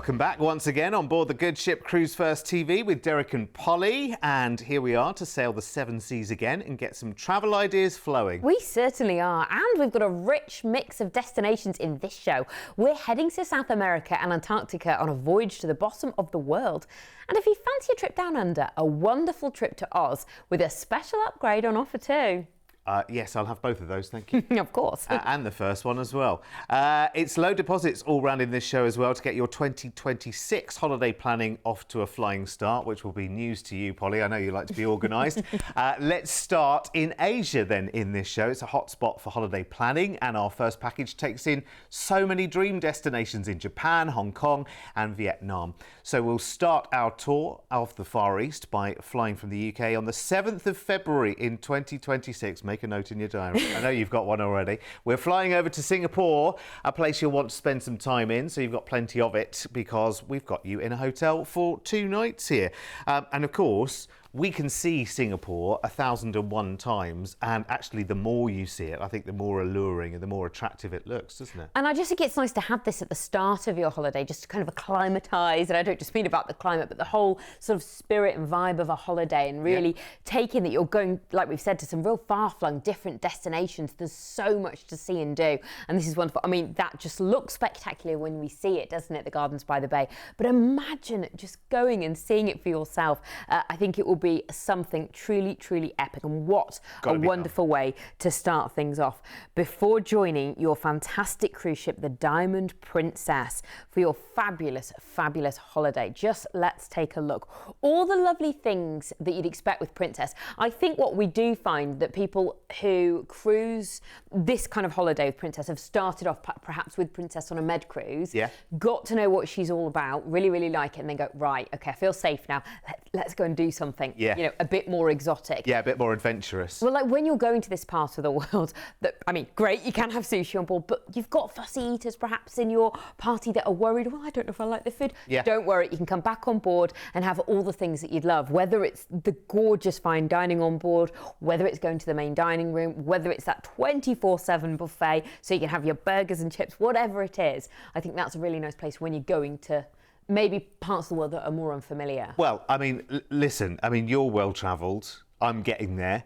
Welcome back once again on board the good ship Cruise1st TV with Derek and Polly, and here we are to sail the seven seas again and get some travel ideas flowing. We certainly are, and we've got a rich mix of destinations in this show. We're heading to South America and Antarctica on a voyage to the bottom of the world. And if you fancy a trip down under, a wonderful trip to Oz with a special upgrade on offer too. Yes, I'll have both of those, thank you. Of course. And the first one as well. It's low deposits all round in this show as well to get your 2026 holiday planning off to a flying start, which will be news to you, Polly. I know you like to be organised. Let's start in Asia then in this show. It's a hot spot for holiday planning, and our first package takes in so many dream destinations in Japan, Hong Kong and Vietnam. So we'll start our tour of the Far East by flying from the UK on the 7th of February in 2026. Make a note in your diary. I know you've got one already. We're flying over to Singapore, a place you'll want to spend some time in, so you've got plenty of it because we've got you in a hotel for 2 nights here. And of course, we can see Singapore 1,001 times, and actually the more you see it, I think the more alluring and the more attractive it looks, doesn't it? And I just think it's nice to have this at the start of your holiday, just to kind of acclimatise, and I don't just mean about the climate, but the whole sort of spirit and vibe of a holiday, and really take in that you're going, like we've said, to some real far-flung different destinations. There's so much to see and do, and this is wonderful. I mean, that just looks spectacular when we see it, doesn't it, the Gardens by the Bay? But imagine just going and seeing it for yourself. I think it will be something truly, truly epic, and what a wonderful way to start things off before joining your fantastic cruise ship, the Diamond Princess, for your fabulous, fabulous holiday. Just let's take a look. All the lovely things that you'd expect with Princess. I think what we do find that people who cruise this kind of holiday with Princess have started off perhaps with Princess on a med cruise, got to know what she's all about, really, really like it, and then go, right, okay, I feel safe now. Let's go and do something. You know, a bit more exotic. Yeah, a bit more adventurous. Well, like when you're going to this part of the world, that, I mean, great, you can have sushi on board, but you've got fussy eaters perhaps in your party that are worried, well, I don't know if I like the food. Don't worry, you can come back on board and have all the things that you'd love, whether it's the gorgeous fine dining on board, whether it's going to the main dining room, whether it's that 24/7 buffet, so you can have your burgers and chips, whatever it is. I think that's a really nice place when you're going to maybe parts of the world that are more unfamiliar. Well, I mean, listen, I mean, you're well-travelled. I'm getting there.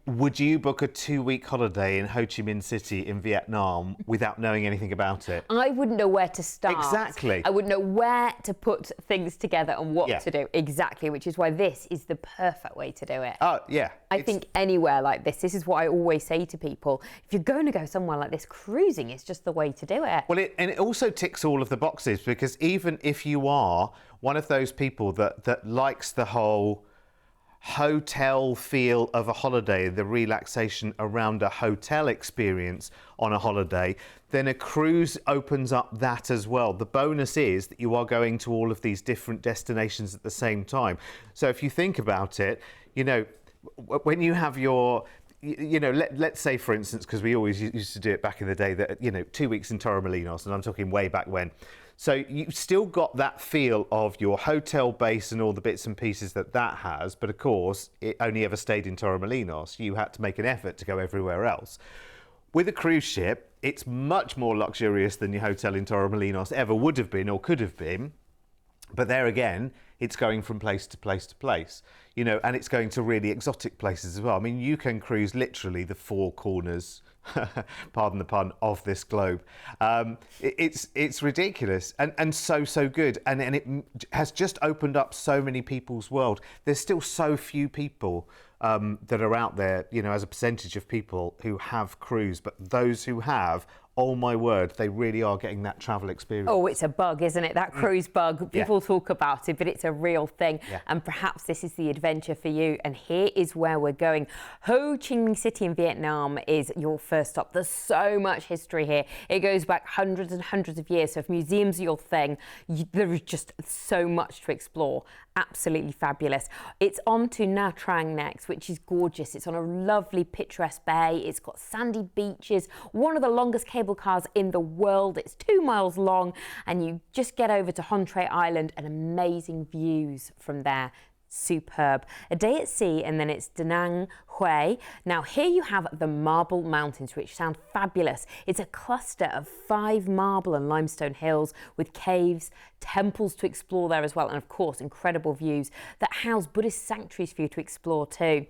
Would you book a 2-week holiday in Ho Chi Minh City in Vietnam without knowing anything about it? I wouldn't know where to start. Exactly. I wouldn't know where to put things together and what to do. Exactly, which is why this is the perfect way to do it. Oh, yeah. I think anywhere like this is what I always say to people. If you're going to go somewhere like this, cruising is just the way to do it. Well, it also ticks all of the boxes, because even if you are one of those people that likes the whole hotel feel of a holiday, the relaxation around a hotel experience on a holiday, then a cruise opens up that as well. The bonus is that you are going to all of these different destinations at the same time. So if you think about it, you know, when you have your, you know, let's say, for instance, because we always used to do it back in the day, that, you know, 2 weeks in Torremolinos, and I'm talking way back when. So you still got that feel of your hotel base and all the bits and pieces that has, but of course, it only ever stayed in Torremolinos. You had to make an effort to go everywhere else. With a cruise ship, it's much more luxurious than your hotel in Torremolinos ever would have been or could have been. But there again, it's going from place to place to place, you know, and it's going to really exotic places as well. I mean, you can cruise literally the 4 corners, pardon the pun, of this globe. It's ridiculous and so good. And it has just opened up so many people's world. There's still so few people that are out there, you know, as a percentage of people who have cruised, but those who have, oh my word, they really are getting that travel experience. Oh, it's a bug, isn't it? That cruise bug. People talk about it, but it's a real thing. And perhaps this is the adventure for you. And here is where we're going. Ho Chi Minh City in Vietnam is your first stop. There's so much history here. It goes back hundreds and hundreds of years. So if museums are your thing, there is just so much to explore. Absolutely fabulous. It's on to Nha Trang next, which is gorgeous. It's on a lovely picturesque bay. It's got sandy beaches, one of the longest cable cars in the world. It's 2 miles long, and you just get over to Hon Tre Island, and amazing views from there. Superb. A day at sea, and then it's Da Nang, Hui. Now here you have the Marble Mountains, which sound fabulous. It's a cluster of 5 marble and limestone hills with caves, temples to explore there as well, and of course incredible views that house Buddhist sanctuaries for you to explore too.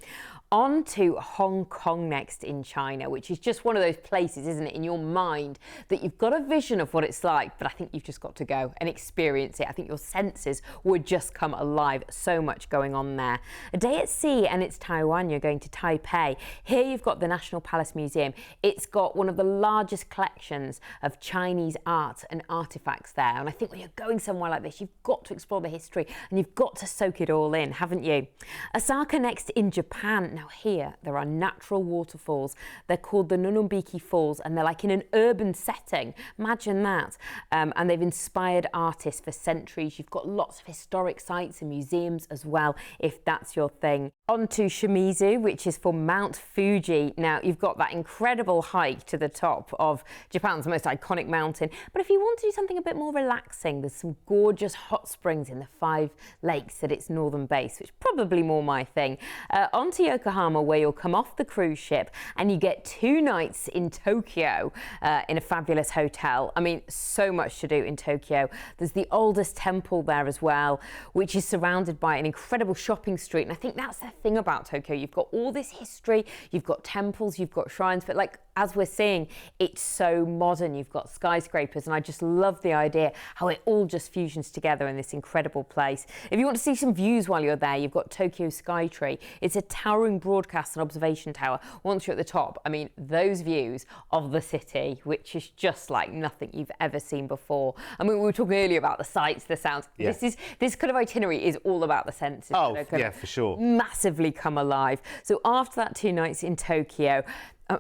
On to Hong Kong next in China, which is just one of those places, isn't it, in your mind that you've got a vision of what it's like, but I think you've just got to go and experience it. I think your senses would just come alive. So much going on there. A day at sea, and it's Taiwan. You're going to Taipei. Here you've got the National Palace Museum. It's got one of the largest collections of Chinese art and artifacts there. And I think when you're going somewhere like this, you've got to explore the history and you've got to soak it all in, haven't you? Osaka next in Japan. Now here, there are natural waterfalls. They're called the Nononbiki Falls, and they're like in an urban setting. Imagine that. And they've inspired artists for centuries. You've got lots of historic sites and museums as well, if that's your thing. On to Shimizu, which is for Mount Fuji. Now, you've got that incredible hike to the top of Japan's most iconic mountain. But if you want to do something a bit more relaxing, there's some gorgeous hot springs in the 5 lakes at its northern base, which is probably more my thing. On to Yokohama, where you'll come off the cruise ship and you get 2 nights in Tokyo in a fabulous hotel. I mean, so much to do in Tokyo. There's the oldest temple there as well, which is surrounded by an incredible shopping street. And I think that's the thing about Tokyo. You've got all this history, you've got temples, you've got shrines, but like as we're seeing, it's so modern. You've got skyscrapers, and I just love the idea how it all just fusions together in this incredible place. If you want to see some views while you're there, you've got Tokyo Skytree. It's a towering broadcast and observation tower. Once you're at the top, I mean, those views of the city, which is just like nothing you've ever seen before. I mean, we were talking earlier about the sights, the sounds. Yeah. This kind of itinerary is all about the senses. Oh, yeah, for sure. Massively come alive. So after that 2 nights in Tokyo,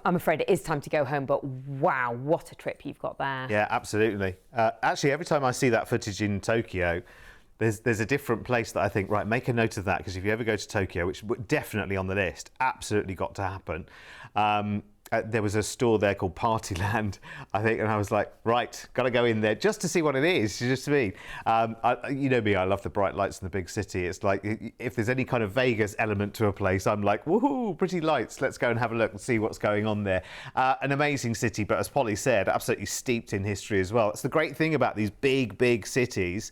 I'm afraid it is time to go home, but wow, what a trip you've got there. Yeah, absolutely. Actually, every time I see that footage in Tokyo, there's a different place that I think, right, make a note of that, because if you ever go to Tokyo, which definitely on the list, absolutely got to happen. There was a store there called Partyland, I think, and I was like, right, got to go in there just to see what it is. You just mean, you know me, I love the bright lights in the big city. It's like if there's any kind of Vegas element to a place, I'm like, woohoo, pretty lights. Let's go and have a look and see what's going on there. An amazing city, but as Polly said, absolutely steeped in history as well. It's the great thing about these big cities.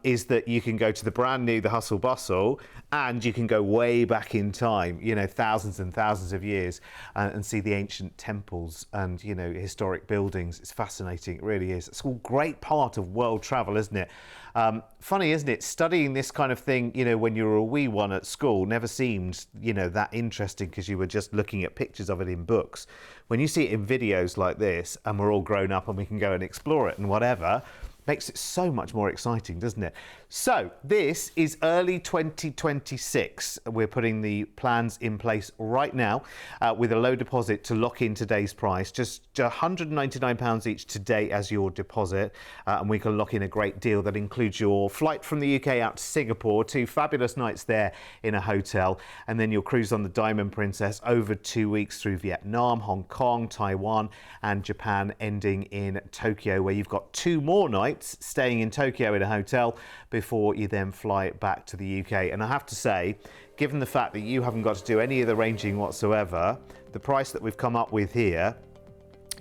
Is that you can go to the brand new, the hustle bustle, and you can go way back in time, you know, thousands and thousands of years, and see the ancient temples and, you know, historic buildings. It's fascinating, it really is. It's a great part of world travel, isn't it? Funny, isn't it? Studying this kind of thing, you know, when you were a wee one at school never seemed, you know, that interesting because you were just looking at pictures of it in books. When you see it in videos like this and we're all grown up and we can go and explore it and whatever, makes it so much more exciting, doesn't it? So this is early 2026. We're putting the plans in place right now with a low deposit to lock in today's price. Just £199 each today as your deposit. And we can lock in a great deal that includes your flight from the UK out to Singapore, 2 fabulous nights there in a hotel, and then your cruise on the Diamond Princess over 2 weeks through Vietnam, Hong Kong, Taiwan, and Japan, ending in Tokyo, where you've got 2 more nights staying in Tokyo in a hotel before you then fly back to the UK. And I have to say, given the fact that you haven't got to do any of the ranging whatsoever, the price that we've come up with here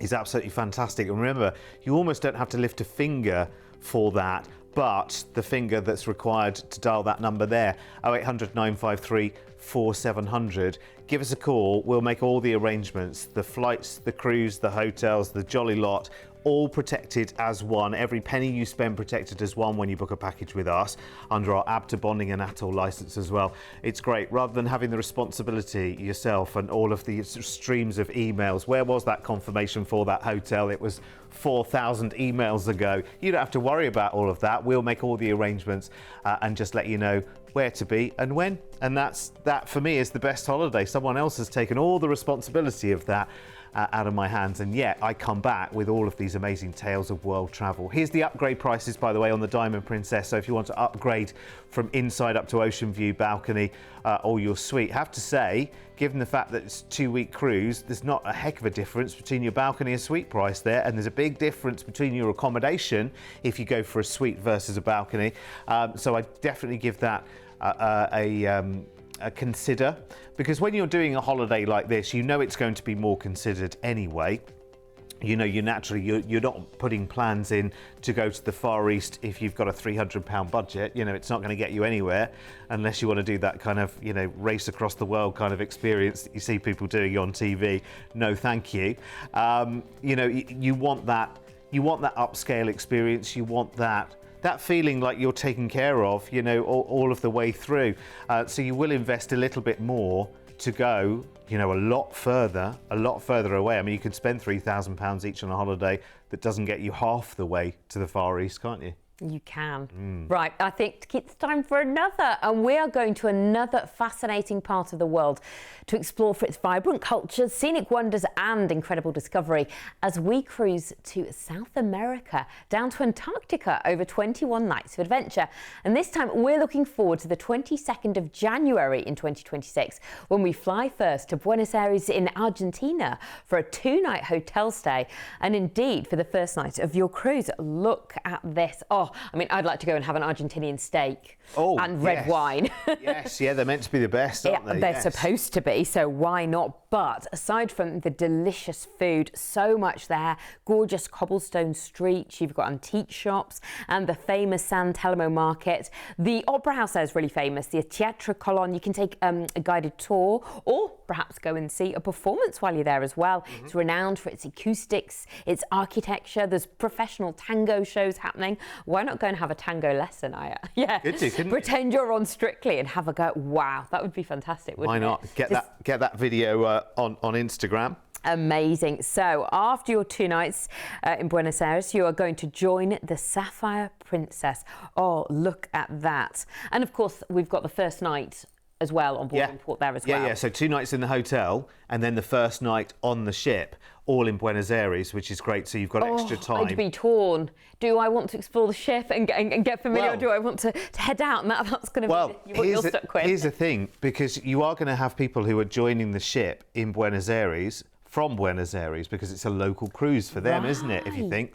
is absolutely fantastic. And remember, you almost don't have to lift a finger for that, but the finger that's required to dial that number there, 0800 953 4700. Give us a call. We'll make all the arrangements, the flights, the cruise, the hotels, the jolly lot, all protected as one. Every penny you spend protected as one when you book a package with us under our ABTA bonding and ATOL license as well. It's great, rather than having the responsibility yourself and all of the streams of emails. Where was that confirmation for that hotel? It was 4,000 emails ago. You don't have to worry about all of that. We'll make all the arrangements and just let you know where to be and when. And that for me is the best holiday. Someone else has taken all the responsibility of that out of my hands, and yet I come back with all of these amazing tales of world travel. Here's the upgrade prices, by the way, on the Diamond Princess. So if you want to upgrade from inside up to ocean view, balcony, or your suite, have to say, given the fact that it's a 2-week cruise, there's not a heck of a difference between your balcony and suite price there, and there's a big difference between your accommodation if you go for a suite versus a balcony. So I definitely give that consider, because when you're doing a holiday like this, you know it's going to be more considered anyway. You know, you're not putting plans in to go to the Far East if you've got a £300 budget. You know, it's not going to get you anywhere unless you want to do that kind of, you know, race across the world kind of experience that you see people doing on TV. No, thank you. You know, you want that upscale experience. You want that feeling like you're taken care of, you know, all of the way through. So you will invest a little bit more to go, you know, a lot further away. I mean, you could spend £3,000 each on a holiday that doesn't get you half the way to the Far East, can't you? You can. Right, I think it's time for another. And we are going to another fascinating part of the world to explore for its vibrant cultures, scenic wonders and incredible discovery as we cruise to South America, down to Antarctica over 21 nights of adventure. And this time we're looking forward to the 22nd of January in 2026 when we fly first to Buenos Aires in Argentina for a 2-night hotel stay. And indeed, for the first night of your cruise, look at this. Oh, I mean, I'd like to go and have an Argentinian steak and red wine. Yes, yeah, they're meant to be the best, aren't they? They're supposed to be, so why not? But aside from the delicious food, so much there, gorgeous cobblestone streets, you've got antique shops and the famous San Telmo market. The opera house there is really famous, the Teatro Colón. You can take a guided tour or perhaps go and see a performance while you're there as well. It's renowned for its acoustics, its architecture. There's professional tango shows happening. Why not go and have a tango lesson, Aya? Yeah. Pretend you're on Strictly and have a go. Wow, that would be fantastic, wouldn't it? Why not? Get that video on Instagram. Amazing. So after your 2 nights in Buenos Aires, you are going to join the Sapphire Princess. Oh, look at that. And of course, we've got the first night as well on board in port there as well. Yeah, so 2 nights in the hotel and then the first night on the ship, all in Buenos Aires, which is great. So you've got extra time. I'd be torn. Do I want to explore the ship and get familiar, or do I want to head out? And that's going to be what you're stuck with. Here's the thing, because you are going to have people who are joining the ship in Buenos Aires from Buenos Aires because it's a local cruise for them, isn't it? If you think,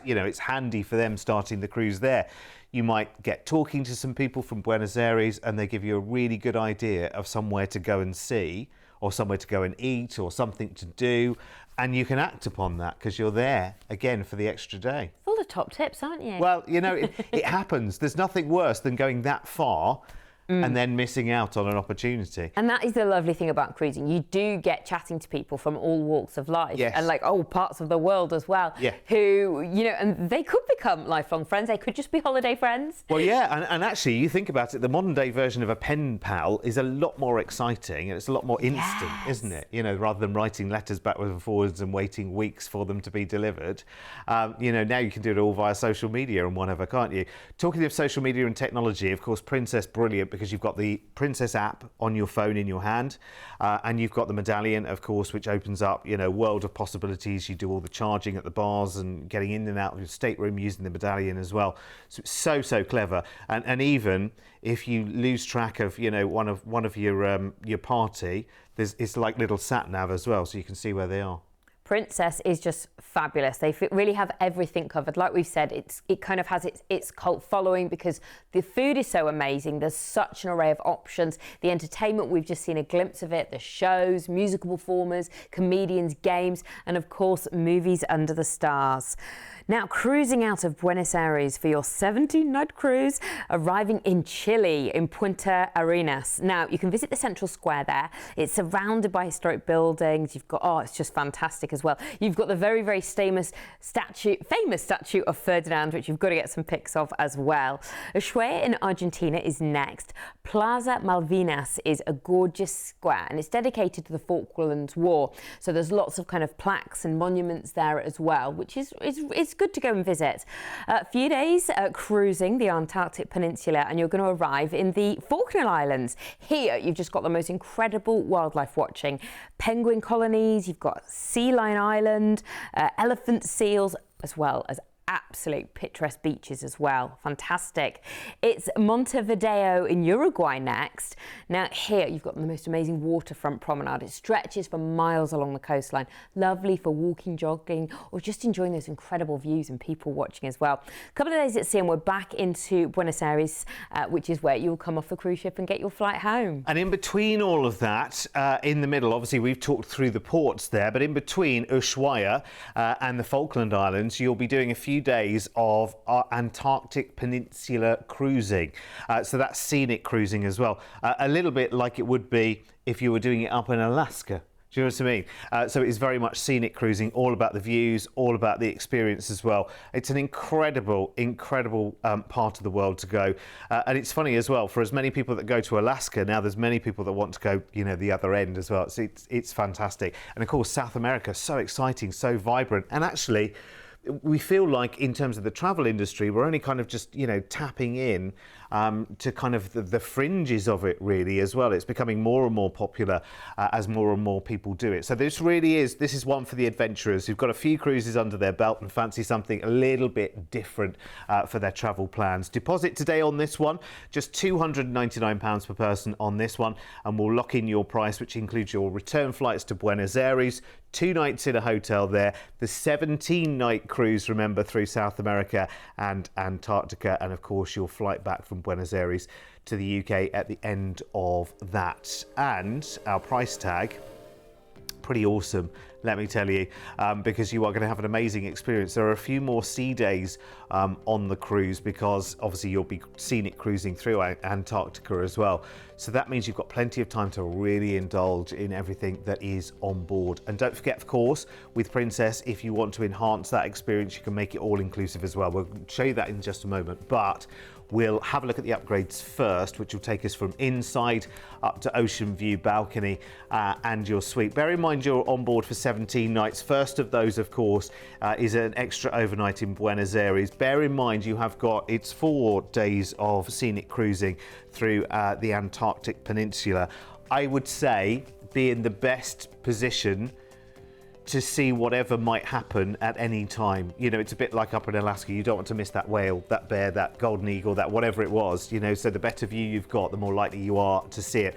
you know, it's handy for them starting the cruise there. You might get talking to some people from Buenos Aires and they give you a really good idea of somewhere to go and see or somewhere to go and eat or something to do. And you can act upon that because you're there, again, for the extra day. Full of top tips, aren't you? Well, you know, it happens. There's nothing worse than going that far and then missing out on an opportunity. And that is the lovely thing about cruising. You do get chatting to people from all walks of life and like parts of the world as well, who, you know, and they could become lifelong friends. They could just be holiday friends. Well, yeah, and actually, you think about it, the modern day version of a pen pal is a lot more exciting and it's a lot more instant, isn't it? You know, rather than writing letters backwards and forwards and waiting weeks for them to be delivered. You know, now you can do it all via social media and whatever, can't you? Talking of social media and technology, of course, Princess, brilliant, because you've got the Princess app on your phone in your hand, and you've got the medallion, of course, which opens up, you know, world of possibilities. You do all the charging at the bars and getting in and out of your stateroom using the medallion as well. So it's so clever. And even if you lose track of, you know, one of your party, it's like little sat nav as well, so you can see where they are. Princess is just fabulous. They really have everything covered. Like we've said, it kind of has its cult following because the food is so amazing. There's such an array of options. The entertainment, we've just seen a glimpse of it. The shows, musical performers, comedians, games, and of course, movies under the stars. Now, cruising out of Buenos Aires for your 17-night cruise, arriving in Chile, in Punta Arenas. Now, you can visit the central square there. It's surrounded by historic buildings. You've got, it's just fantastic as well. You've got the very, very famous statue of Ferdinand, which you've got to get some pics of as well. Ushuaia in Argentina is next. Plaza Malvinas is a gorgeous square, and it's dedicated to the Falklands War. So there's lots of kind of plaques and monuments there as well, which is good to go and visit. A few days cruising the Antarctic Peninsula, and you're going to arrive in the Falkland Islands. Here, you've just got the most incredible wildlife watching. Penguin colonies, you've got Sea Lion Island, elephant seals, as well as absolute picturesque beaches as well. Fantastic. It's Montevideo in Uruguay next. Now here you've got the most amazing waterfront promenade. It stretches for miles along the coastline. Lovely for walking, jogging, or just enjoying those incredible views and people watching as well. A couple of days at sea and we're back into Buenos Aires, which is where you'll come off the cruise ship and get your flight home. And in between all of that, in the middle, obviously we've talked through the ports there, but in between Ushuaia and the Falkland Islands, you'll be doing a few days of Antarctic Peninsula cruising. So that's scenic cruising as well. A little bit like it would be if you were doing it up in Alaska. Do you know what I mean? So it is very much scenic cruising, all about the views, all about the experience as well. It's an incredible part of the world to go. And it's funny as well, for as many people that go to Alaska, now there's many people that want to go, you know, the other end as well. So it's fantastic. And of course, South America, so exciting, so vibrant. And actually, we feel like in terms of the travel industry, we're only kind of just, you know, tapping in to kind of the fringes of it really as well. It's becoming more and more popular as more and more people do it. So this is one for the adventurers who've got a few cruises under their belt and fancy something a little bit different for their travel plans. Deposit today on this one, just £299 per person on this one, and we'll lock in your price, which includes your return flights to Buenos Aires, 2 nights in a hotel there, the 17-night cruise, remember, through South America and Antarctica, and of course your flight back from Buenos Aires to the UK at the end of that. And our price tag, pretty awesome, let me tell you, because you are going to have an amazing experience. There are a few more sea days on the cruise because obviously you'll be scenic cruising through Antarctica as well. So that means you've got plenty of time to really indulge in everything that is on board. And don't forget, of course, with Princess, if you want to enhance that experience, you can make it all inclusive as well. We'll show you that in just a moment, but we'll have a look at the upgrades first, which will take us from inside up to ocean view balcony and your suite. Bear in mind you're on board for 17 nights. First of those, of course, is an extra overnight in Buenos Aires. Bear in mind you have got, it's 4 days of scenic cruising through the Antarctic Peninsula. I would say be in the best position to see whatever might happen at any time. You know, it's a bit like up in Alaska. You don't want to miss that whale, that bear, that golden eagle, that whatever it was, you know, so the better view you've got, the more likely you are to see it.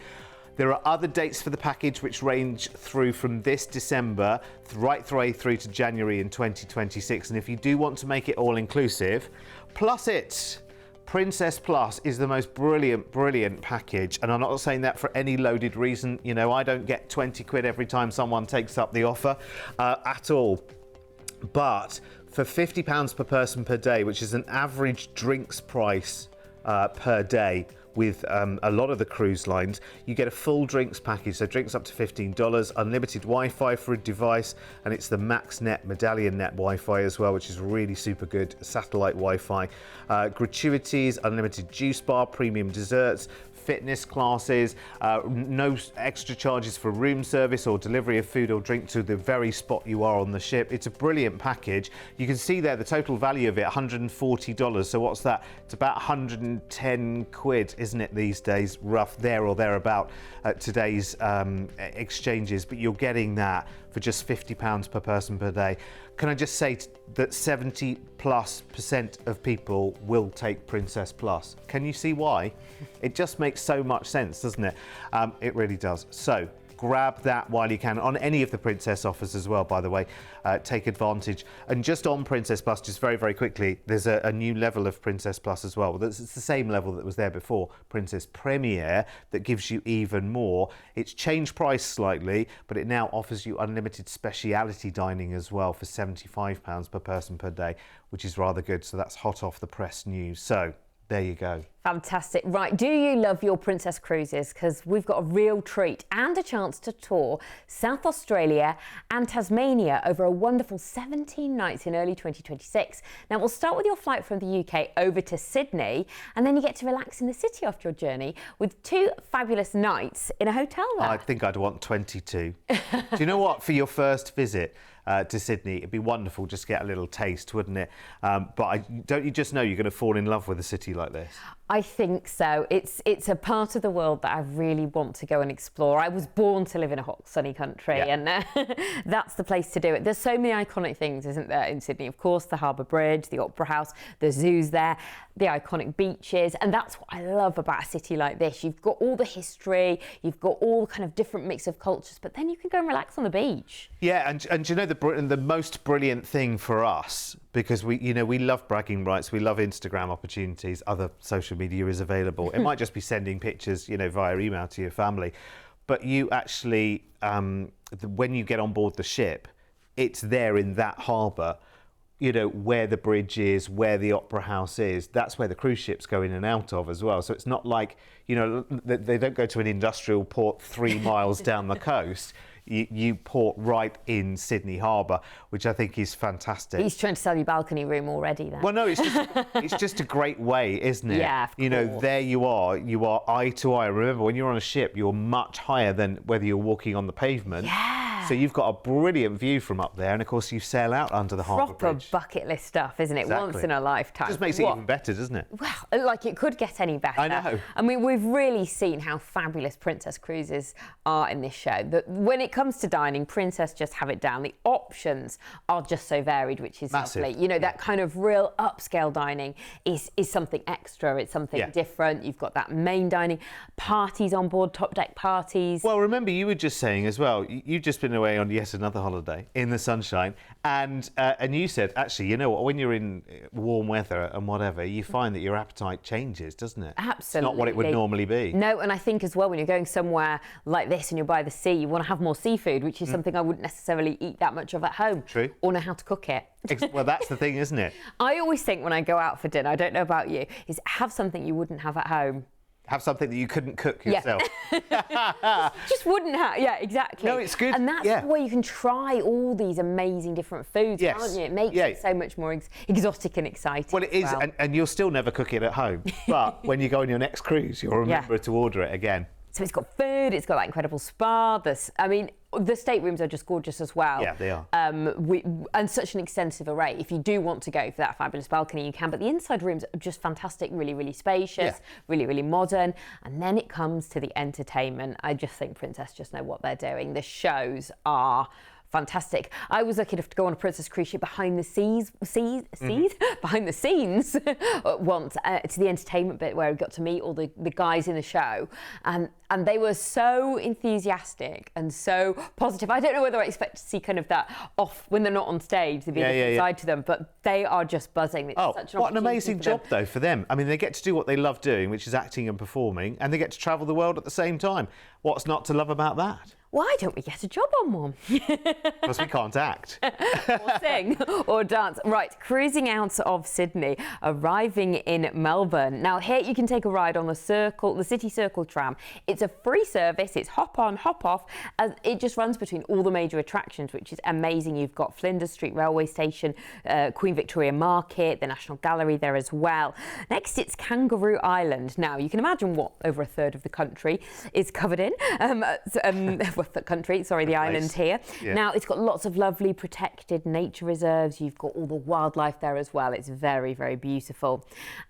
There are other dates for the package which range through from this December right through to January in 2026. And if you do want to make it all inclusive, plus it, Princess Plus is the most brilliant package, and I'm not saying that for any loaded reason. You know, I don't get 20 quid every time someone takes up the offer at all. But for £50 per person per day, which is an average drinks price per day, with a lot of the cruise lines, you get a full drinks package, so drinks up to $15, unlimited Wi-Fi for a device, and it's the MaxNet Medallion Net Wi-Fi as well, which is really super good satellite Wi-Fi. Gratuities, unlimited juice bar, premium desserts, fitness classes, no extra charges for room service or delivery of food or drink to the very spot you are on the ship. It's a brilliant package. You can see there the total value of it, $140. So what's that? It's about 110 quid, isn't it, these days, rough there or thereabout at today's exchanges, but you're getting that for just £50 per person per day. Can I just say that 70+% of people will take Princess Plus? Can you see why? It just makes so much sense, doesn't it? It really does. So grab that while you can on any of the Princess offers as well, by the way. Take advantage. And just on Princess Plus, just very quickly, there's a new level of Princess Plus as well. It's the same level that was there before, Princess Premier, that gives you even more. It's changed price slightly, but it now offers you unlimited speciality dining as well for £75 per person per day, which is rather good. So that's hot off the press news. So there you go. Fantastic. Right, do you love your Princess Cruises? Because we've got a real treat and a chance to tour South Australia and Tasmania over a wonderful 17 nights in early 2026. Now, we'll start with your flight from the UK over to Sydney, and then you get to relax in the city after your journey with 2 fabulous nights in a hotel there. I think I'd want 22. Do you know what? For your first visit to Sydney, it'd be wonderful just to get a little taste, wouldn't it? But don't you just know you're going to fall in love with a city like this? I think so. It's a part of the world that I really want to go and explore. I was born to live in a hot, sunny country, and that's the place to do it. There's so many iconic things, isn't there, in Sydney? Of course, the Harbour Bridge, the Opera House, the zoos there, the iconic beaches, and that's what I love about a city like this. You've got all the history, you've got all the kind of different mix of cultures, but then you can go and relax on the beach. Yeah, and you know the most brilliant thing for us, because we love bragging rights, we love Instagram opportunities, other social media is available. It might just be sending pictures, via email to your family, but you actually, when you get on board the ship, it's there in that harbour, where the bridge is, where the Opera House is. That's where the cruise ships go in and out of as well. So it's not like, they don't go to an industrial port 3 miles down the coast. You port right in Sydney Harbour, which I think is fantastic. He's trying to sell you balcony room already then. Well, no, it's just a great way, isn't it? Yeah, of course. There you are eye to eye. Remember, when you're on a ship, you're much higher than whether you're walking on the pavement. Yeah. So you've got a brilliant view from up there, and of course you sail out under the harbour bridge. Proper bucket list stuff, isn't it? Exactly. Once in a lifetime. Just makes it even better, doesn't it? Well, like it could get any better. I know. I mean, we've really seen how fabulous Princess Cruises are in this show. That when it comes to dining, Princess just have it down. The options are just so varied, which is massive. lovely. That kind of real upscale dining is something extra. It's something different. You've got that main dining, parties on board, top deck parties. Well, remember, you were just saying as well, you've just been away on yet another holiday in the sunshine, and you said, actually, you know what, when you're in warm weather and whatever, you find that your appetite changes, doesn't it? Absolutely. It's not what it would normally be. No, and I think as well, when you're going somewhere like this and you're by the sea, you want to have more seafood, which is something I wouldn't necessarily eat that much of at home. True. Or know how to cook it. Well, that's the thing, isn't it? I always think when I go out for dinner, I don't know about you, is have something you wouldn't have at home. Have something that you couldn't cook yourself. Just wouldn't have. Yeah, exactly. No, it's good. And that's where you can try all these amazing different foods, can't you? It makes it so much more exotic and exciting. Well, it is, and you'll still never cook it at home. But when you go on your next cruise, you'll remember to order it again. So it's got food, it's got that incredible spa. The staterooms are just gorgeous as well. Yeah, they are. And such an extensive array. If you do want to go for that fabulous balcony, you can. But the inside rooms are just fantastic, really, really spacious, really, really modern. And then it comes to the entertainment. I just think Princess just know what they're doing. The shows are fantastic. I was lucky enough to go on a Princess cruise ship behind the scenes once to the entertainment bit where we got to meet all the guys in the show, and they were so enthusiastic and so positive. I don't know whether I expect to see kind of that off when they're not on stage, there'd be a different side to them, but they are just buzzing. It's such an what an amazing job though for them. I mean, they get to do what they love doing, which is acting and performing, and they get to travel the world at the same time. What's not to love about that? Why don't we get a job on one? Because we can't act. Or sing or dance. Right, cruising out of Sydney, arriving in Melbourne. Now here you can take a ride on the City Circle tram. It's a free service, it's hop on, hop off. It just runs between all the major attractions, which is amazing. You've got Flinders Street Railway Station, Queen Victoria Market, the National Gallery there as well. Next it's Kangaroo Island. Now you can imagine what over a third of the country is covered in. The island here. Yeah. Now, it's got lots of lovely protected nature reserves. You've got all the wildlife there as well. It's very, very beautiful.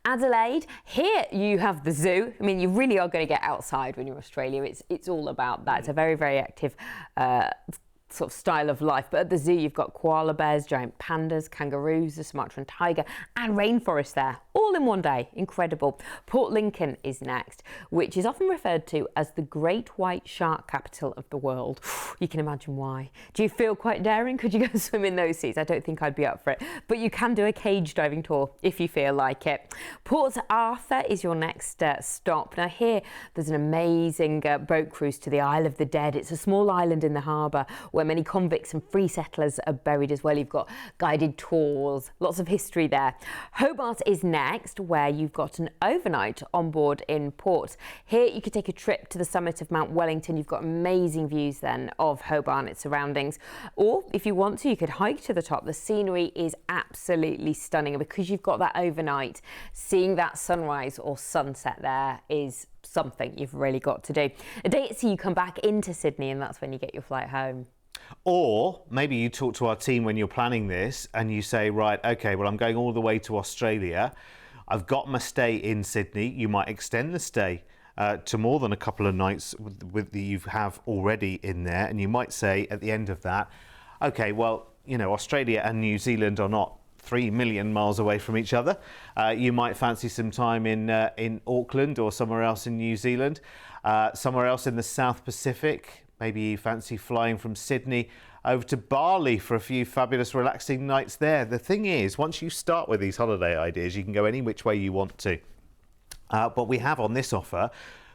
Adelaide, here you have the zoo. I mean, you really are going to get outside when you're in Australia. It's all about that. It's a very, very active sort of style of life. But at the zoo, you've got koala bears, giant pandas, kangaroos, the Sumatran tiger, and rainforest there, all in one day. Incredible. Port Lincoln is next, which is often referred to as the great white shark capital of the world. You can imagine why. Do you feel quite daring? Could you go swim in those seas? I don't think I'd be up for it. But you can do a cage diving tour if you feel like it. Port Arthur is your next stop. Now here, there's an amazing boat cruise to the Isle of the Dead. It's a small island in the harbour where many convicts and free settlers are buried as well. You've got guided tours, lots of history there. Hobart is next, where you've got an overnight on board in port. Here you could take a trip to the summit of Mount Wellington. You've got amazing views then of Hobart and its surroundings. Or if you want to, you could hike to the top. The scenery is absolutely stunning, and because you've got that overnight, seeing that sunrise or sunset there is something you've really got to do. A day at sea, you come back into Sydney, and that's when you get your flight home. Or maybe you talk to our team when you're planning this and you say, right, okay, well, I'm going all the way to Australia. I've got my stay in Sydney. You might extend the stay to more than a couple of nights with that you have already in there, and you might say at the end of that, okay, well, you know, Australia and New Zealand are not 3 million miles away from each other. You might fancy some time in Auckland or somewhere else in New Zealand, somewhere else in the South Pacific. Maybe you fancy flying from Sydney over to Bali for a few fabulous relaxing nights there. The thing is, once you start with these holiday ideas, you can go any which way you want to. But we have on this offer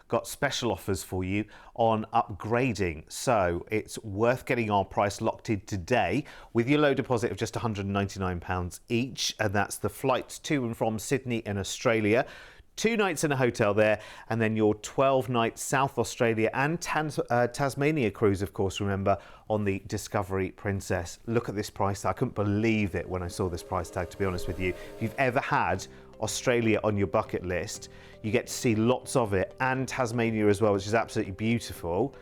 got special offers for you on upgrading. So it's worth getting our price locked in today with your low deposit of just £199 each. And that's the flights to and from Sydney in Australia, 2 nights in a hotel there, and then your 12-night South Australia and Tasmania cruise, of course, remember, on the Discovery Princess. Look at this price. I couldn't believe it when I saw this price tag, to be honest with you. If you've ever had Australia on your bucket list, you get to see lots of it, and Tasmania as well, which is absolutely beautiful,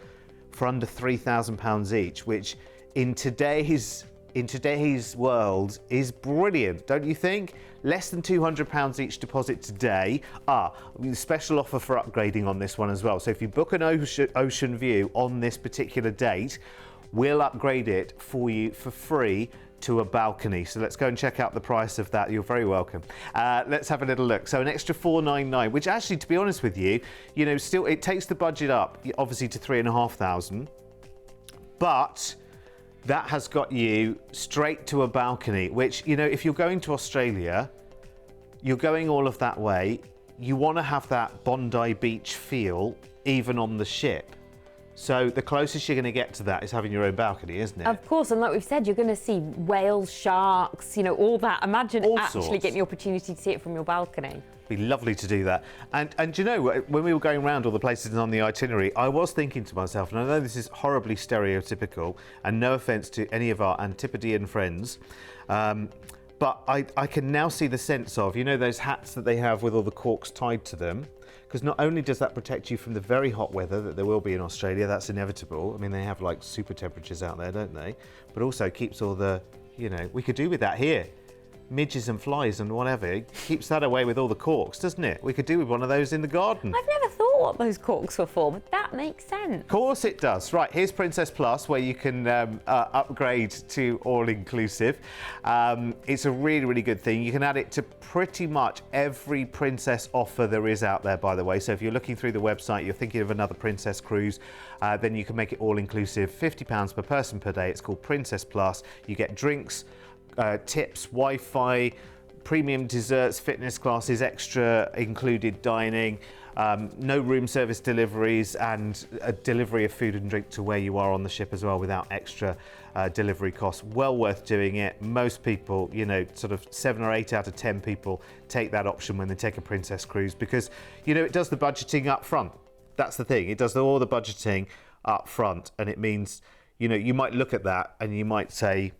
for under £3,000 each, which in today's world is brilliant, don't you think? Less than £200 each deposit today. Special offer for upgrading on this one as well. So if you book an ocean view on this particular date, we'll upgrade it for you for free to a balcony. So let's go and check out the price of that. You're very welcome. Let's have a little look. So an extra $499, which actually, to be honest with you, you know, still it takes the budget up, obviously, to $3,500, but that has got you straight to a balcony, which, you know, if you're going to Australia, you're going all of that way, you want to have that Bondi Beach feel even on the ship. So the closest you're going to get to that is having your own balcony, isn't it? Of course, and like we've said, you're going to see whales, sharks, you know, all that. Imagine all actually sorts. getting the opportunity to see it from your balcony. Be lovely to do that. And you know, when we were going around all the places on the itinerary, I was thinking to myself, and I know this is horribly stereotypical, and no offence to any of our Antipodean friends, but I can now see the sense of, you know, those hats that they have with all the corks tied to them, because not only does that protect you from the very hot weather that there will be in Australia, that's inevitable. I mean, they have like super temperatures out there, don't they? But also keeps all the, you know, we could do with that here. Midges and flies and whatever. It keeps that away with all the corks, doesn't it? We could do with one of those in the garden. I've never thought what those corks were for, but that makes sense. Of course it does. Right, here's Princess Plus, where you can upgrade to all-inclusive. It's a really, really good thing. You can add it to pretty much every Princess offer there is out there, by the way. So if you're looking through the website, you're thinking of another Princess cruise, then you can make it all-inclusive, £50 per person per day. It's called Princess Plus. You get drinks, tips, Wi-Fi, premium desserts, fitness classes, extra included dining, no room service deliveries, and a delivery of food and drink to where you are on the ship as well without extra delivery costs. Well worth doing it. Most people, you know, sort of 7 or 8 out of 10 people take that option when they take a Princess cruise because, you know, it does the budgeting up front. That's the thing. It does all the budgeting up front, and it means, you know, you might look at that and you might say,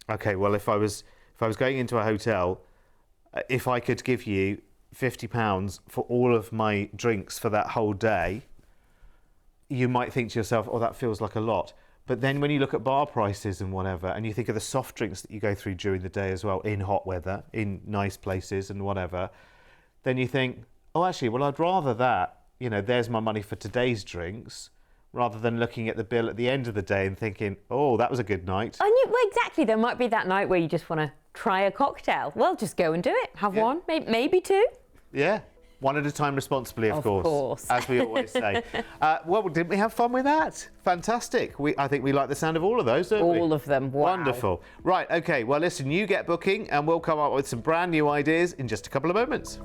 okay, well, if I was going into a hotel, if I could give you £50 for all of my drinks for that whole day, you might think to yourself, oh, that feels like a lot. But then when you look at bar prices and whatever, and you think of the soft drinks that you go through during the day as well, in hot weather, in nice places and whatever, then you think, oh, actually, well, I'd rather that, you know, there's my money for today's drinks, rather than looking at the bill at the end of the day and thinking, oh, that was a good night. Well, exactly. There might be that night where you just want to try a cocktail. Well, just go and do it. Have one, maybe 2. Yeah. One at a time responsibly, of course. As we always say. Well, didn't we have fun with that? Fantastic. I think we like the sound of all of those, don't we? All of them. Wow. Wonderful. Right, okay. Well, listen, you get booking and we'll come up with some brand new ideas in just a couple of moments.